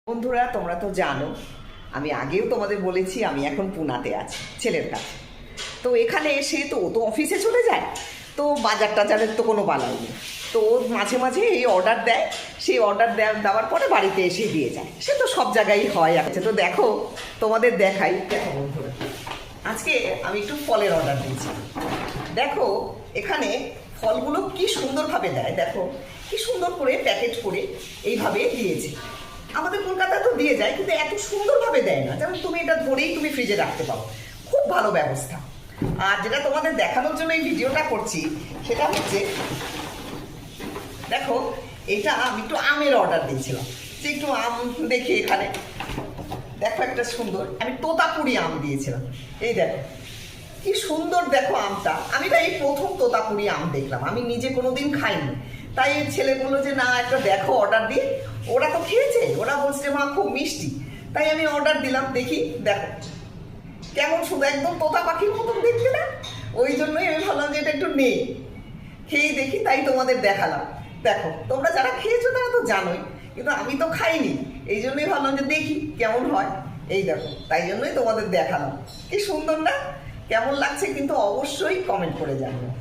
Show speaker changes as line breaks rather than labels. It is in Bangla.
বন্ধুরা, তোমরা তো জানো আমি আগেও তোমাদের বলেছি আমি এখন পুনাতে আছি ছেলের কাছে। তো এখানে এসে তো ও তো অফিসে চলে যায়, তো বাজার টাজারের তো কোনো বালাই নেই। তো ও মাঝে মাঝে এই অর্ডার দেয়, সেই অর্ডার দেওয়ার পরে বাড়িতে এসে দিয়ে যায়। সে তো সব জায়গায় হয় আছে। তো দেখো, তোমাদের দেখাই। দেখো বন্ধুরা, আজকে আমি একটু ফলের অর্ডার দিয়েছি। দেখো এখানে ফলগুলো কি সুন্দরভাবে দেয়, দেখো কি সুন্দর করে প্যাকেট করে এইভাবে দিয়েছে। আমাদের কলকাতায় তো দিয়ে যায়, কিন্তু এত সুন্দরভাবে দেয় না। যেমন তুমি এটা ধরেই তুমি ফ্রিজে রাখতে পারো, খুব ভালো ব্যবস্থা। আর যেটা তোমাদের দেখানোর জন্য এই ভিডিওটা করছি সেটা হচ্ছে, দেখো এটা আমি একটু আমের অর্ডার দিয়েছিলাম, যে একটু আম দেখি এখানে। দেখো একটা সুন্দর, আমি তোতাপুরি আম দিয়েছিলাম। এই দেখো কি সুন্দর, দেখো আমটা। আমি না এই প্রথম তোতাপুরি আম দেখলাম, আমি নিজে কোনোদিন খাইনি। তাই ছেলে বললো যে না একটা দেখো অর্ডার দিয়ে। ওরা তো খেয়েছে, ওরা বলছে মা খুব মিষ্টি। তাই আমি অর্ডার দিলাম, দেখি দেখো কেমন সুন্দর, একদম তোতা পাখির মতন দেখতে না। ওই জন্যই আমি ভাবলাম যে এটা একটু নেই, খেয়ে দেখি, তাই তোমাদের দেখালাম। দেখো তোমরা যারা খেয়েছো তারা তো জানোই, কিন্তু আমি তো খাইনি, এই জন্যই ভাবলাম যে দেখি কেমন হয়। এই দেখো, তাই জন্যই তোমাদের দেখালাম। কি সুন্দর না? কেমন লাগছে কিন্তু অবশ্যই কমেন্ট করে জানিও।